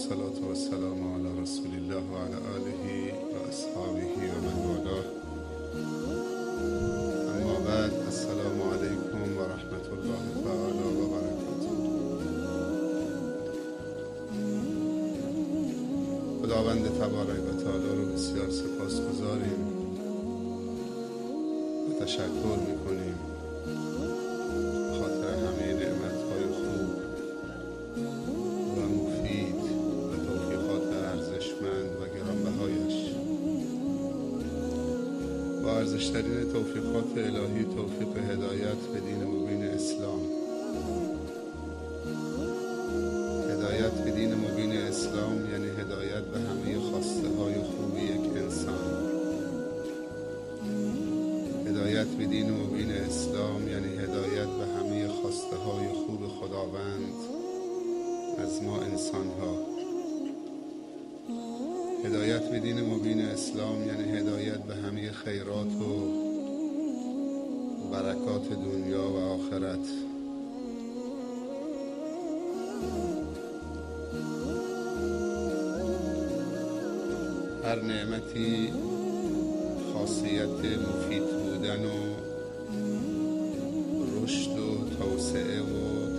الصلاة والسلام على رسول الله وعلى آله وأصحابه ومن والاه. اما بعد، السلام علیکم و رحمت الله تعالی و برکاته. خداوند تبارک و تعالی رو بسیار سپاسگزاریم و تشکر میکنیم خاطر همه نعمت‌های خوب و مفید و توفیقات ارزشمند و گرانبهایش. با ارزشترین توفیقات الهی توفیق هدایت به دین مبین اسلام. هدایت به دین مبین اسلام یعنی هدایت به همه خواسته های خوب یک انسان. هدایت به دین مبین اسلام یعنی هدایت به همه خواسته های خوب خداوند از ما انسان ها. هدایت به دین مبین اسلام یعنی هدایت به همه خیرات و برکات دنیا و آخرت. هر نعمتی خاصیت مفید بودن و رشد و توسعه و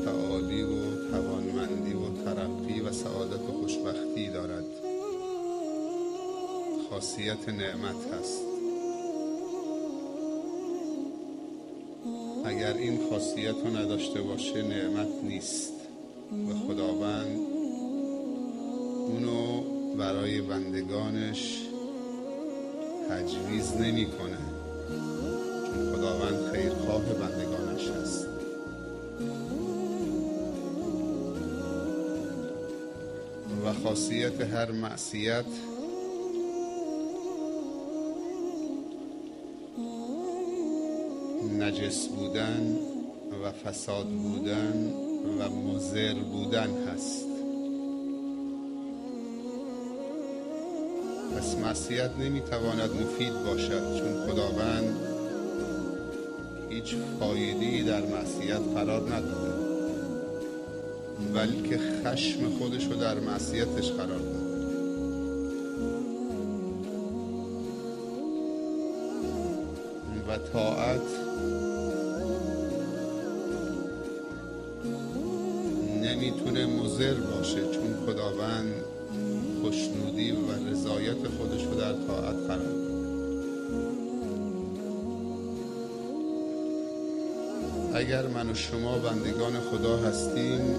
تعالی و توانمندی و ترقی و سعادت و خوشبختی دارد. خاصیت نعمت هست. اگر این خاصیت رو نداشته باشه نعمت نیست و خداوند اونو برای بندگانش تجویز نمی کنه، چون خداوند خیرخواه بندگانش هست. و خاصیت هر معصیت نجس بودن و فساد بودن و مضر بودن هست. پس معصیت نمیتواند مفید باشد، چون خداوند هیچ فایده‌ای در معصیت قرار نداده، بلکه خشم خودش رو در معصیتش قرار داده. و طاعت نمیتونه مضر باشه، چون خداوند خوشنودی و رضایت خودش رو در طاعت قرار داده. اگر من و شما بندگان خدا هستیم،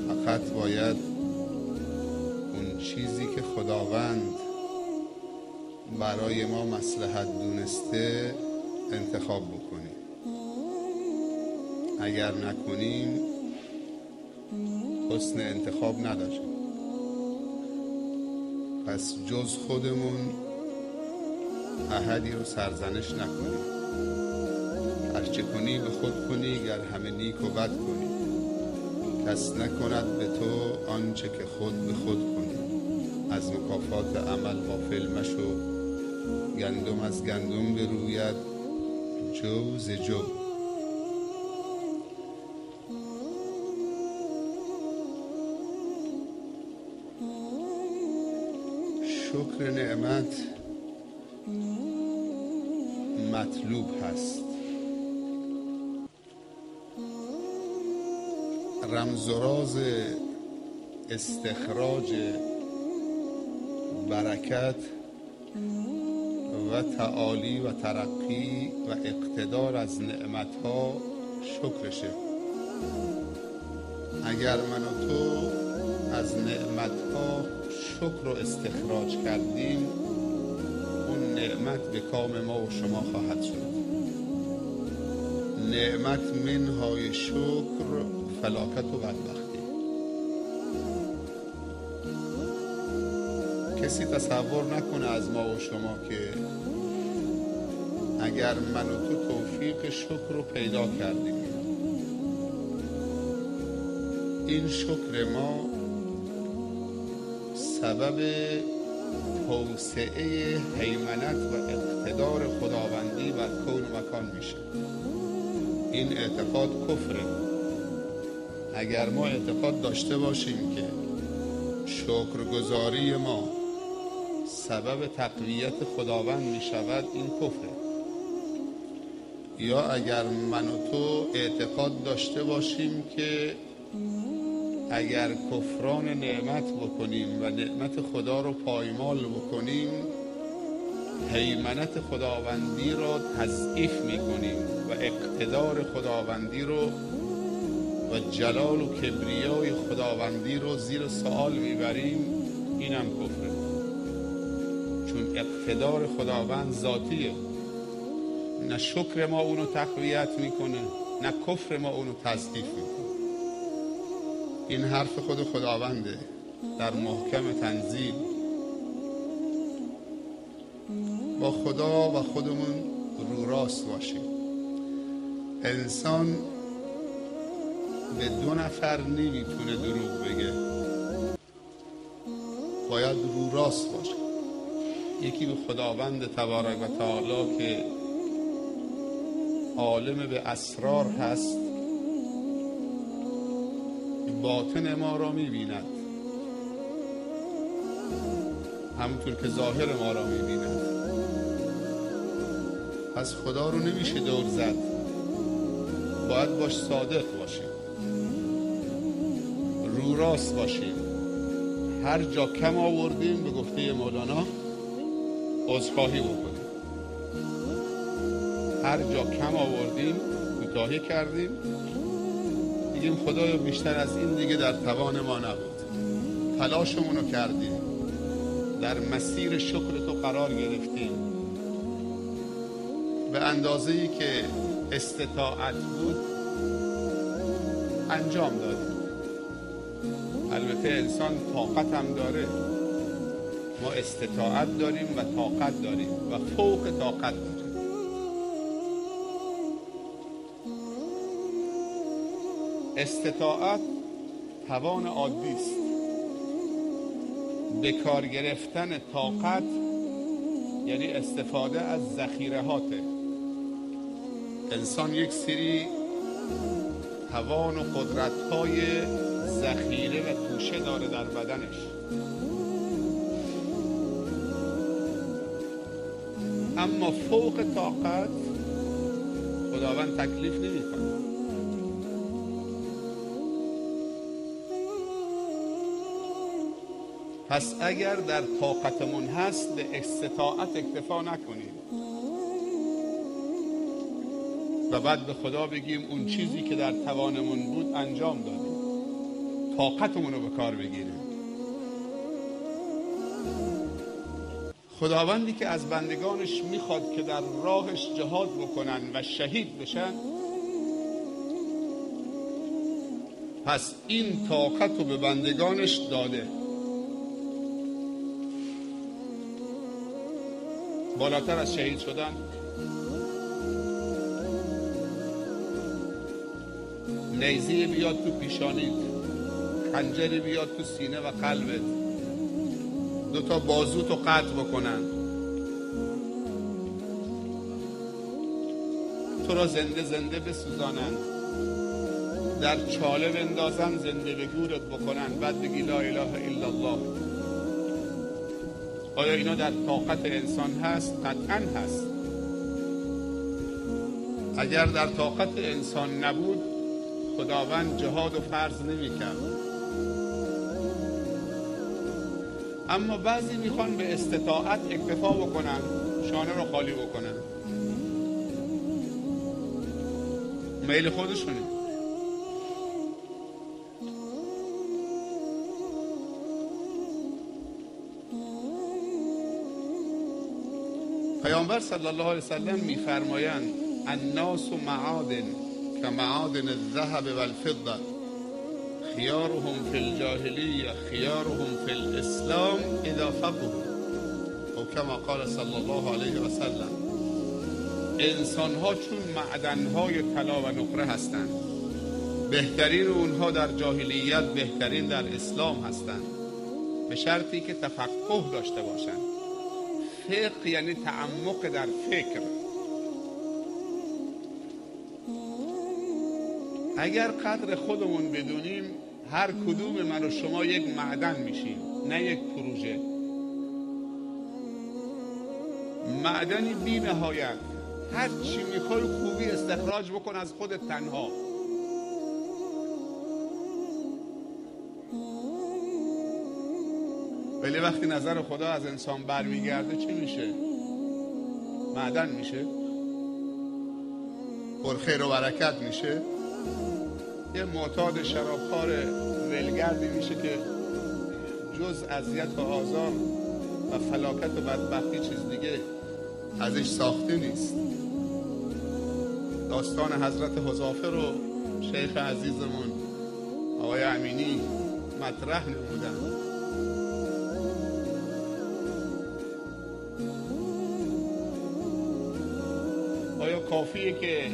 فقط باید اون چیزی که خداوند برای ما مصلحت دونسته انتخاب بکنیم. اگر نکنیم حسن انتخاب نداریم. پس جز خودمون احدی رو سرزنش نکنیم. هرچه کنی به خود کنی، گر همه نیک و بد کنی. کس نکند به تو آنچه که خود به خود کنی. از مکافات عمل غافل مشو، گندم از گندم بروید، جو ز جو. شکر نعمت مطلوب هست. رمز و راز استخراج برکت و تعالی و ترقی و اقتدار از نعمتها شکرشه. اگر من و تو از نعمتها شکر رو استخراج کردیم، اون نعمت به کام ما و شما خواهد شد. نعمت منهای شکر فلاکت و بدبختی. کسی تصور نکنه از ما و شما که اگر من و تو توفیق شکر رو پیدا کردیم، این شکر ما سبب توسعه هیمنت و اقتدار خداوندی بر کون و مکان میشه. این اعتقاد کفره. اگر ما اعتقاد داشته باشیم که شکرگزاری ما سبب تقویت خداوند می شود، این کفره. یا اگر من و تو اعتقاد داشته باشیم که اگر کفران نعمت بکنیم و نعمت خدا رو پایمال بکنیم، هیمنت خداوندی رو تضعیف میکنیم و اقتدار خداوندی رو و جلال و کبریای خداوندی رو زیر سوال میبریم، اینم کفره. چون اقتدار خداوند ذاتیه، نه شکر ما اونو تقویت میکنه نه کفر ما اونو تضعیف میکنه. این حرف خود خداونده در محکم تنزیل. با خدا و خودمون رو راست باشیم. انسان به 2 نفر نمیتونه دروغ بگه، باید رو راست باشه. یکی به خداوند تبارک و تعالی که عالم به اسرار هست، باطن ما را میبیند همونطور که ظاهر ما را میبیند. پس خدا رو نمیشه دور زد، باید باش صادق باشیم، رو راست باشیم. هر جا کم آوردیم به گفته مولانا عذرخواهی بکنیم. هر جا کم آوردیم، کوتاهی کردیم، دیگه خدایا بیشتر از این دیگه در توان ما نبود. تلاشمونو کردیم، در مسیر شکر تو قرار گرفتیم، به اندازه‌ای که استطاعت بود انجام دادیم. البته انسان طاقت هم داره، ما استطاعت داریم و طاقت داریم و فوق طاقت داریم. استطاعت توان عادی است. به کار گرفتن طاقت یعنی استفاده از ذخیرهاته. انسان یک سری توان و قدرت‌های ذخیره و توشه داره در بدنش. اما فوق طاقت خداوند تکلیف نمی‌کنه. پس اگر در طاقتمون هست به استطاعت اکتفا نکنیم و بعد به خدا بگیم اون چیزی که در توانمون بود انجام دادیم، طاقتمون رو به کار بگیریم. خداوندی که از بندگانش میخواد که در راهش جهاد بکنن و شهید بشن، پس این طاقت رو به بندگانش داده. بالاتر از شهید شدن نیزه بیاد تو پیشانیت، خنجری بیاد تو سینه و قلبت، 2 بازوتو قطع بکنن، تو را زنده زنده بسوزانن، در چاله بندازن، زنده به گورت بکنن، بعد بگی لا اله الا الله. آیا اینا در طاقت انسان هست؟ قطعاً هست. اگر در طاقت انسان نبود خداوند جهاد و فرض نمی کرد. اما بعضی میخوان به استطاعت اکتفا بکنن، شانه رو خالی بکنن، میل خودشونه. پیامبر صلی الله علیه وسلم میفرمایند الناس معادن كمعادن الذهب والفضة خيارهم في الجاهلیه خيارهم في الاسلام اذا فقهوا، او کما قال صلی الله علیه و سلم. انسانها چون معدنهای طلا و نقره هستند، بهترین اونها در جاهلیت، بهترین در اسلام هستند، به شرطی که تفقه داشته باشند. فقه یعنی تعمق در فکر. اگر قدر خودمون بدونیم، هر کدوم من و شما یک معدن میشیم، نه یک پروژه. معدنی بی نهایت، هر چی میخوای خوبی استخراج بکن از خودت تنها. ولی وقتی نظر خدا از انسان برمیگرده چی میشه؟ معدن میشه، پرخیر و برکت میشه، یه معتاد شرابخوار ولگردی میشه که جز اذیت و آزار و فلاکت و بدبختی چیز دیگه ازش ساخته نیست. داستان حضرت حذافه رو شیخ عزیزمون آقای امینی مطرح نمودن. آیا کافیه که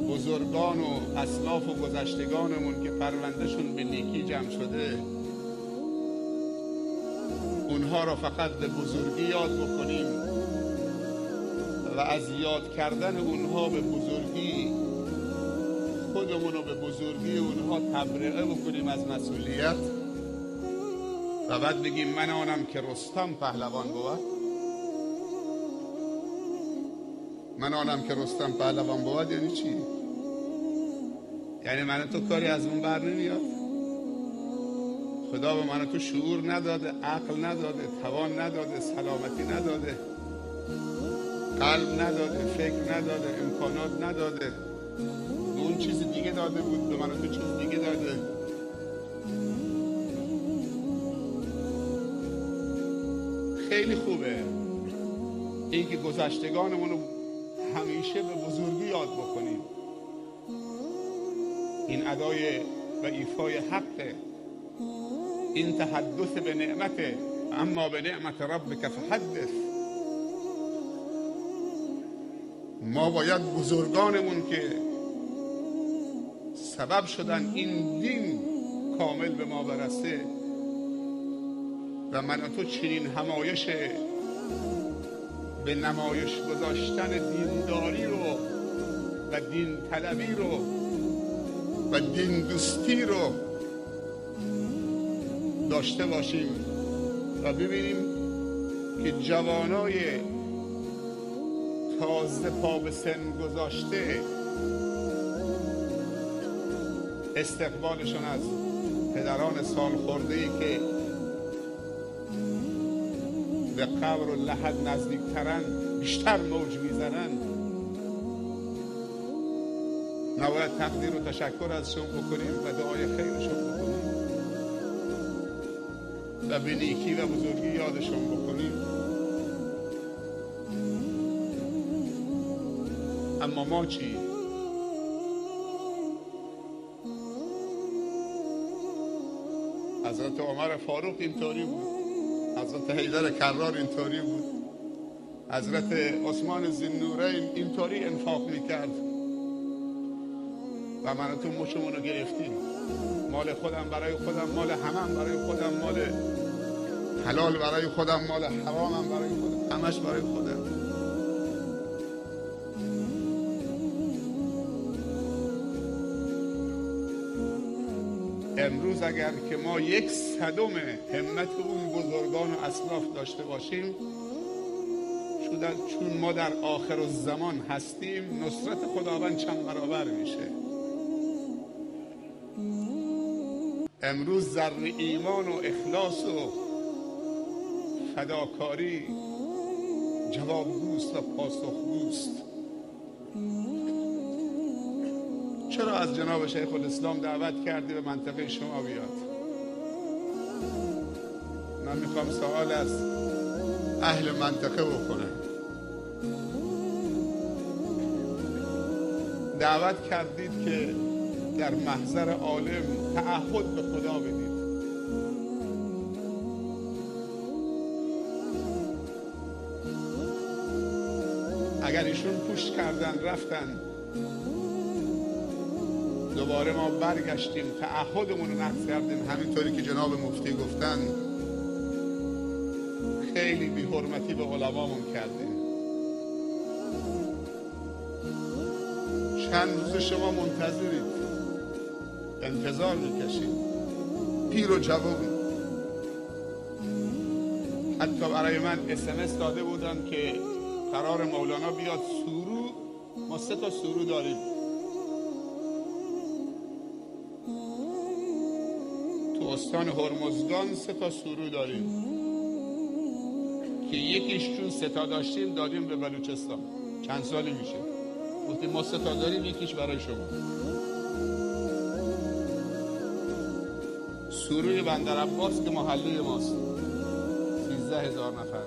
بزرگان و اسلاف و گذشتگانمون که پروندهشون به نیکی جمع شده، اونها را فقط به بزرگی یاد بکنیم و از یاد کردن اونها به بزرگی خودمون رو به بزرگی اونها تبرئه بکنیم از مسئولیت و بعد بگیم من آنم که رستم پهلوان بود؟ من آنم که رستم پهلوان بود یعنی چی؟ یعنی من تو کاری از اون بر نمیاد؟ خدا به من تو شعور نداده، عقل نداده، توان نداده، سلامتی نداده، قلب نداده، فکر نداده، امکانات نداده. به اون چیز دیگه داده بود، به من تو چیز دیگه داده. خیلی خوبه این که گذشتگانمون رو همیشه به بزرگی یاد بکنیم. این ادای و ایفای حقه. این تحدث به نعمته، اما به نعمت ربک فحدث. ما باید بزرگانمون که سبب شدن این دین کامل به ما برسه و من تو چنین همایش به نمایش گذاشتن دینداری رو و دین طلبی رو و دین دوستی رو داشته باشیم و ببینیم که جوانای تازه پا به سن گذاشته استقبالشون از پدران سال خورده‌ای که به قبر و لحد نزدیکترن بیشتر موج میزنن، نباید تقدیر و تشکر ازشون بکنیم و دعای خیرشون بکنیم و به نیکی و بزرگی یادشون بکنیم. اما ما چی؟ حضرت عمر فاروق اینطوری بود، حضرت حیدر کرار اینطوری بود، حضرت عثمان ذوالنورین اینطوری انفاق میکرد و من تو مشمون رو گرفتیم. مال خودم برای خودم، مال همم برای خودم، مال حلال برای خودم، مال حرامم برای خودم، همش برای خودم. امروز اگر که ما 1/100 همت اون بزرگان و اسلاف داشته باشیم، چون ما در آخر الزمان هستیم، نصرت خداوند چند برابر میشه. امروز ذره ایمان و اخلاص و فداکاری جوابگوست و پاسخگوست. چرا از جناب شیخ الاسلام دعوت کردی به منطقه شما بیاد؟ من میخوام سوال از اهل منطقه بکنم. دعوت کردید که در محضر عالم تعهد به خدا بدید. اگر ایشون پشت کردن رفتن، دوباره ما برگشتیم تعهدمون رو نقض کردیم، همینطوری که جناب مفتی گفتن خیلی بی حرمتی به علمامون کردیم. چند روز شما منتظرید انتظار میکشید، پیر و جوان. حتی برای من SMS داده بودن که قرار مولانا بیاد سورو، ما 3 تا سورو داریم تو استان هرمزگان، 3 تا سورو داریم که یکیش چون 3 تا داشتیم دادیم به بلوچستان. چند سالی میشه گفتیم ما 3 تا داریم، یکیش برای شما. سوروی بندرعباس که محله ماست، 13,000 نفر.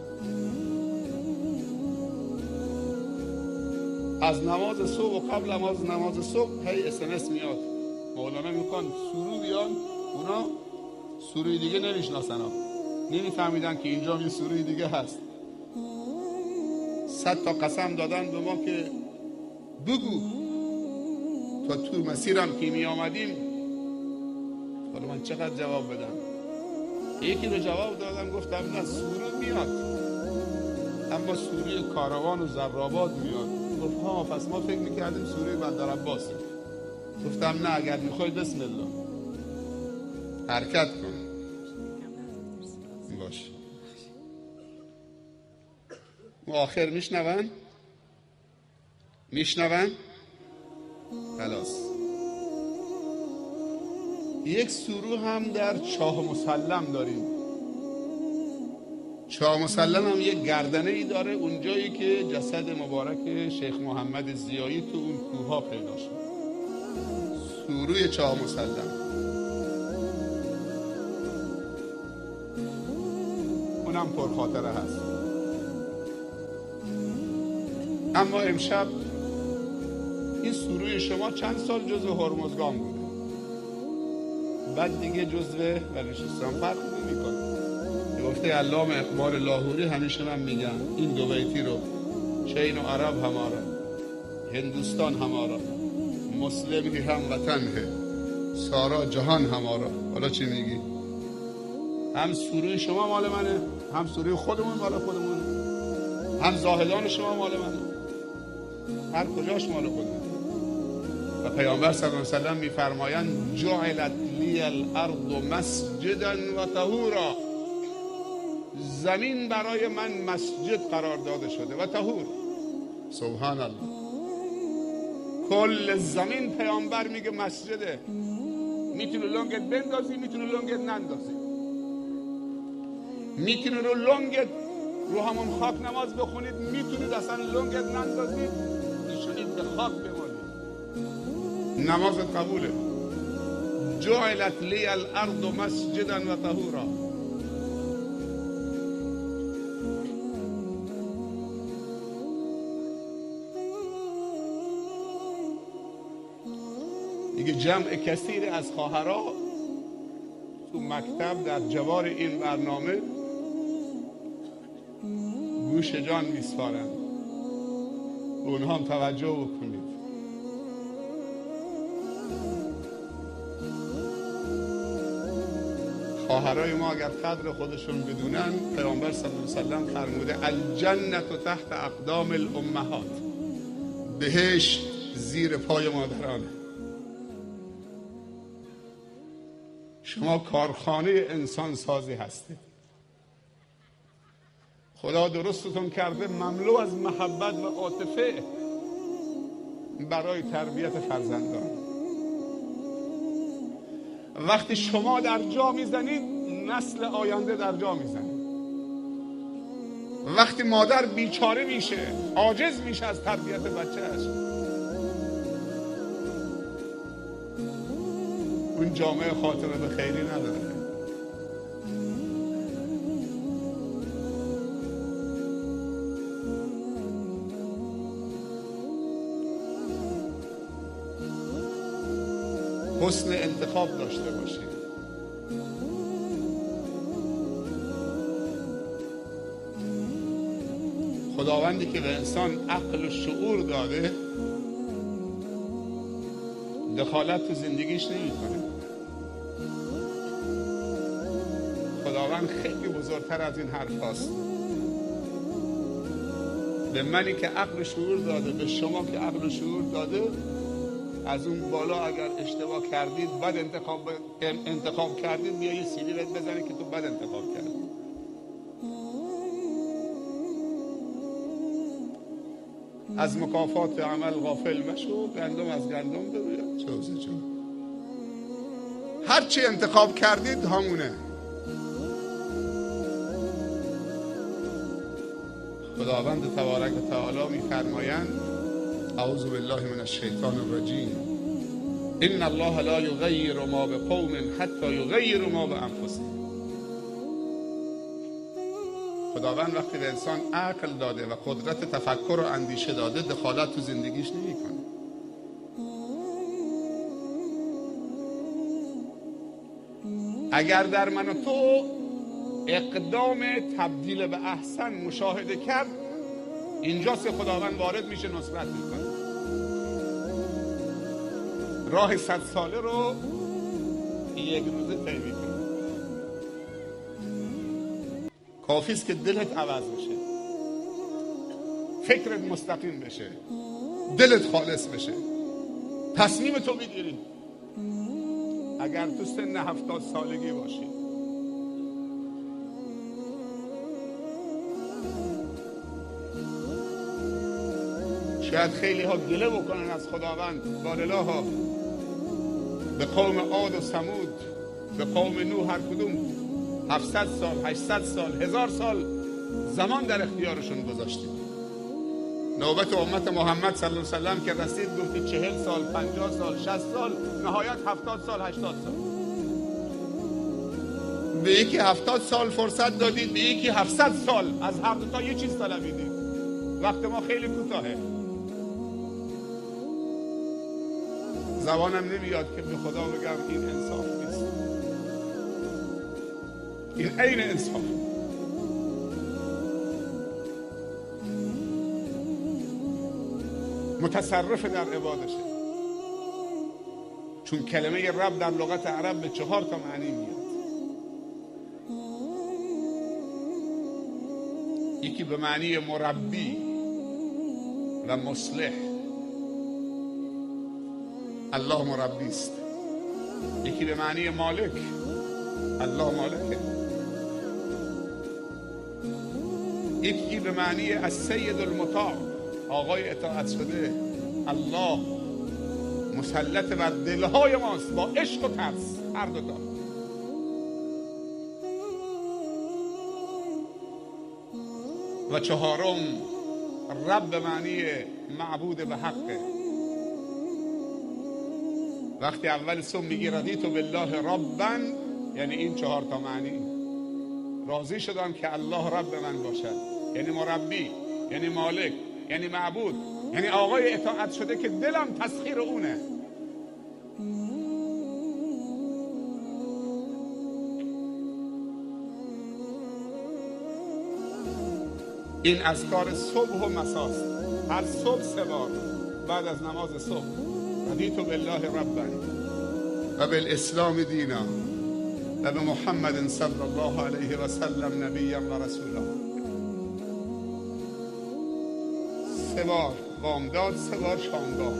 از نماز صبح و قبل از نماز صبح هی SMS میاد، مولانا میگن سورو بیان. اونا سوروی دیگه نمیشناسن، نمیفهمیدن که اینجا یه سوروی دیگه هست. 100 تا قسم دادن به ما که بگو تا تو مسیرم که می آمدیم. حالا من چقدر جواب بدم؟ یکی رو جواب دادم، گفتم نه سورو میاد، اما سوروی کاروان و زراباد میاد. گفت ها پس ما فکر میکردیم سوروی بندرعباسه. گفتم نه، اگر میخوای بسم الله حرکت کن. باشه آخر میشنون خلاص. یک سورو هم در چاه مسلم داریم. چاه مسلم هم یک گردنه ای داره، اونجایی که جسد مبارک شیخ محمد ضیایی تو اون کوها پیدا شد. سوروی چاه مسلم اونم پرخاطره هست. اما امشب این سوروی شما چند سال جزو هرمزگان بوده، بعد دیگه جزو بلوچستان فرق نمی‌کنه. گفته علامه اقبال لاهوری همیشه من میگم این دو بیتی رو، چین و عرب همارا، هندوستان همارا، مسلم هی هم وطن ہے، سارا جهان همارا. حالا چی میگی؟ هم سوروی شما مال منه، هم سوروی خودمون مال خودمون، هم زاهدان شما مال منه، هر کجاش مال خودمون. و پیامبر صلی الله علیه و سلم میفرمایند جعلت لی الارض مسجدا و طهورا، زمین برای من مسجد قرار داده شده و طهور. سبحان الله، کل زمین پیامبر میگه مسجده. میتونی لنگت بندازی، میتونی لنگت نندازی، میتونی رو لنگت رو همون خاک نماز بخونید، میتونید اصلا لنگت نندازید، میشونید به خاک بمانید، نمازت قبوله. جعلت لی الارض مسجدا و طهورا. دیگه جمع کثیر از خواهرها تو مکتب در جوار این برنامه گوش جان میسپارند، اونها هم توجه بکنید. خواهرای ما اگر قدر خودشون بدونن، پیامبر صلی الله علیه و سلم فرموده الجنة تحت اقدام الامهات، بهشت زیر پای مادرانه. شما کارخانه انسان سازی هستید. خدا درستتون کرده مملو از محبت و عاطفه برای تربیت فرزندان. وقتی شما در جا میزنید، نسل آینده در جا میزنید. وقتی مادر بیچاره میشه، عاجز میشه از تربیت بچه‌اش، اون جامعه خاطره به خیری نداره. حسن انتخاب داشته باشید. خداوندی که به انسان عقل و شعور داده، دخالت تو زندگیش نمی‌کنه. خداوند خیلی بزرگتر از این حرف هاست. به منی که عقل و شعور داده، به شما که عقل و شعور داده، از اون بالا اگر اشتباه کردید، بد انتخاب کردید، بیا یه سیلی بهت بزنی که تو بد انتخاب کردید. از مکافات عمل غافل مشو، گندم از گندم بروید چوزه جو. هرچی انتخاب کردید همونه. خداوند تبارک و تعالی می‌فرمایند اعوذ بالله من الشیطان الرجیم ان الله لا یغیر ما بقوم حتی یغیروا ما بانفسهم. خداوند وقتی به انسان عقل داده و قدرت تفکر و اندیشه داده، دخالت تو زندگیش نمی‌کنه. اگر در من و تو اقدام تبدیل به احسن مشاهده کرد، اینجاست خداوند وارد میشه، نصرت میکنه. راه 100 ساله رو یک روزه طی میکنه. کافیست که دلت عوض بشه، فکرت مستقیم بشه، دلت خالص بشه، تصمیم تو بگیری. اگر تو سن 70 سالگی باشی، شاید خیلی ها گله بکنن از خداوند، بارلا ها به قوم عاد و ثمود، به قوم نوح، هر کدوم 700 سال 800 سال 1000 سال زمان در اختیارشون گذاشتیم. نوبت امت محمد صلی الله علیه و سلم که رسید، گفتید 40 سال 50 سال 60 سال، نهایت 70 سال 80 سال. به یکی 70 سال فرصت دادید، به یکی 700 سال. از هر دو تا یه چیز طلبیدید. وقت ما خیلی کوتاهه. زبانم نمیاد که به خدا بگم این انصاف نیست. این عین انصاف. متصرف در عبادشه. چون کلمه رب در لغت عرب به 4 تا معنی میاد. یکی به معنی مربی و مصلح، الله مربی است. یکی به معنی مالک، الله مالکه. یکی به معنی السید المطاع، آقای اطاعت شده. الله مسلط بر دلهای ماست با عشق و ترس، هر دو تا. و 4م رب به معنی معبود به حقه. وقتی اول صبح میگی رضیت بالله ربا، یعنی این 4 تا معنی. راضی شدم که الله رب من باشد، یعنی مربی، یعنی مالک، یعنی معبود، یعنی آقای اطاعت شده که دلم تسخیر اونه. این اذکار صبح و مساست. هر صبح 3 بار بعد از نماز صبح. رضیت بالله ربا و بالاسلام دینا و به محمد صلی الله علیه و سلم نبیا و رسولا. 3 بار بامداد، 3 بار شامگاه.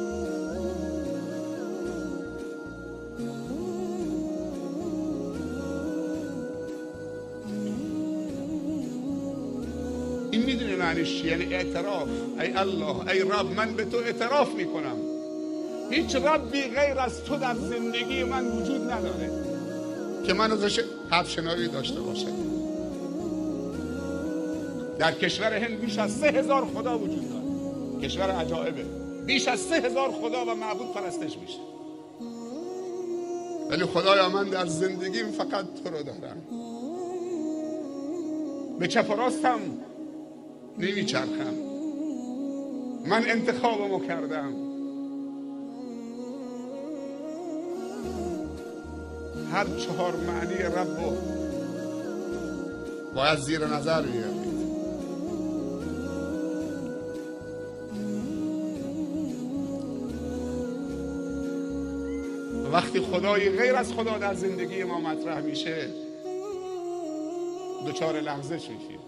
این میدونی معنیش چیه؟ یعنی اعتراف. ای الله، ای رب، من به تو اعتراف میکنم هیچ ربی غیر از تو در زندگی من وجود نداره که من ازش حرف شنایی داشته باشه. در کشور هند بیش از 3000 خدا وجود داره. کشور عجایبه. بیش از 3000 خدا و معبود پرستش میشه. ولی خدایا من در زندگیم فقط تو رو دارم. به چپ و راستم نمیچرخم. من انتخابمو کردم. هر 4 معنی رب باید زیر نظر بیارید. وقتی خدای غیر از خدا در زندگی ما مطرح میشه، دچار لغزش میشیم،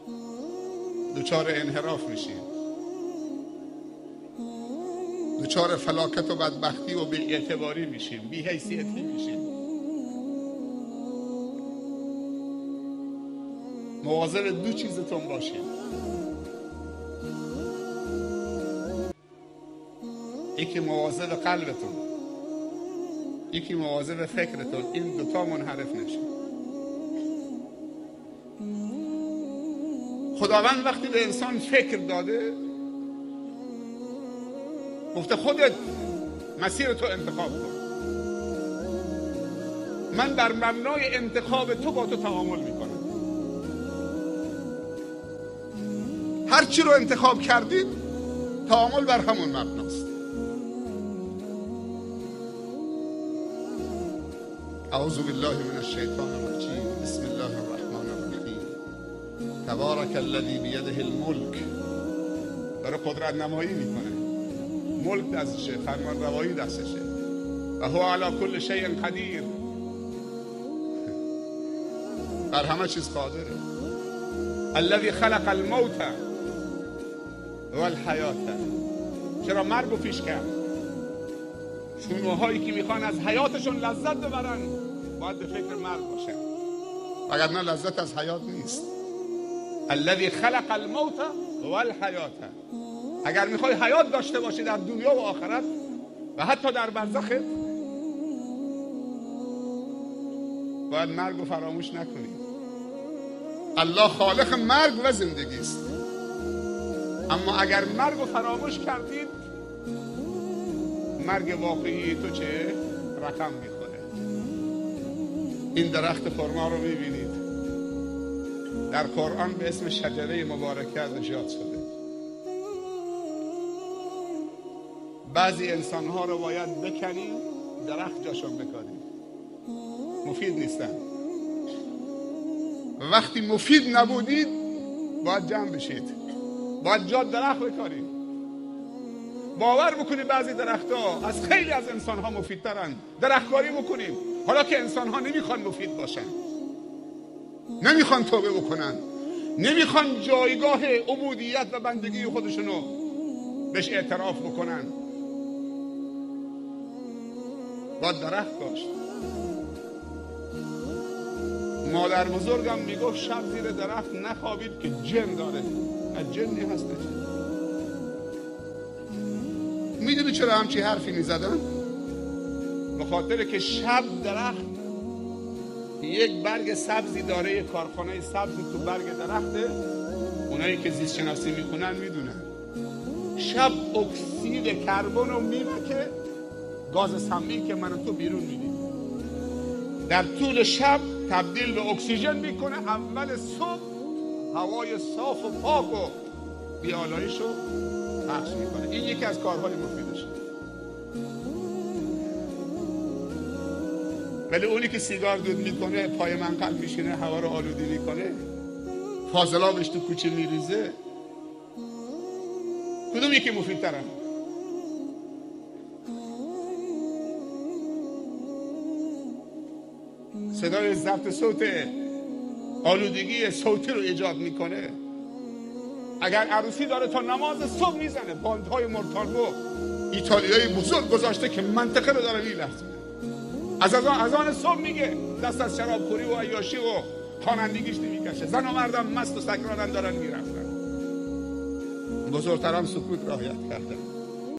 دچار انحراف میشیم. دچار فلاکت و بدبختی و بی‌اعتباری میشیم، بی‌حیثیتی میشیم. مواظب دو چیزتون باشید. یکی مواظب قلبتون، یکی مواظب فکرتون. این دوتا منحرف نشید. خداوند وقتی به انسان فکر داده گفته خودت مسیر تو انتخاب کن. من بر مبنای انتخاب تو با تو تعامل میکنم. هر چی رو انتخاب کردید تعامل بر همون مبناست. اعوذ بالله من الشیطان الرجیم. بسم الله الرحمن الرحیم. تبارک الذی بیده الملک. داره قدرت نمایی میکنه. ملک دستشه، فرمان روایی دستشه. و هو علی کل شیء قدیر. بر همه چیز قادره. الذی خلق الموت والحیات. چرا مرگ رو پیش کرد؟ چون اونهایی که میخوان از حیاتشون لذت ببرن باید به فکر مرگ باشن، وگرنه لذت از حیات نیست. الذی خلق الموت والحیات. اگر میخوای حیات داشته باشی در دنیا و آخرت و حتی در برزخت، باید مرگ رو فراموش نکنی. الله خالق مرگ و زندگی است. اما اگر مرگ رو فراموش کردید، مرگ واقعی تو چه رقم میخوره. این درخت خرما رو میبینید در قرآن به اسم شجره مبارکه نشان شده. بعضی انسانها رو باید بکنیم، درخت جاشون بکنیم. مفید نیستن. وقتی مفید نبودید باید جمع بشید، باید جا درخت بکارید. باور بکنید بعضی درختها از خیلی از انسانها مفیدترن. درختکاری بکنیم. حالا که انسانها نمیخوان مفید باشن، نمیخوان توبه بکنن، نمیخوان جایگاه عبودیت و بندگی خودشونو بهش اعتراف بکنن، باید درخت کاشت. مادر بزرگم میگفت شب زیر درخت نخوابید که جن داره. نه جنی هستش. میدونی چرا همچی حرفی میزدن؟ به خاطر که شب درخت یک برگ سبزی داره، یک کارخانه سبزی تو برگ درخته. اونایی که زیست شناسی میکنن میدونن شب اکسید کربن رو میمکه، گاز سمی که من و تو بیرون میدیم، در طول شب تبدیل به اکسیژن میکنه. اول صبح هوای صاف و پاک و بیالایش رو پخش میکنه. این یکی از کارهای مفیدشه. ولی اونی که سیگار دود میکنه، پای منقل میشینه، هوا رو آلودی میکنه، فاضلابش تو کوچه میریزه، کدوم یکی مفیدتره؟ صدای ضبط صوت آلودگی صوتی رو ایجاد میکنه. اگر عروسی داره تا نماز صبح میزنه. باندهای مورتالبو ایتالیایی بزرگ گذاشته که منطقه رو داره میلرزونه. از آن صبح میگه دست از شرابخوری و عیاشی و خوانندگیش نمیکشه. زن و مردم مست و سکرانن دارن میرفتن. بزرگتران سکوت رعایت کردن.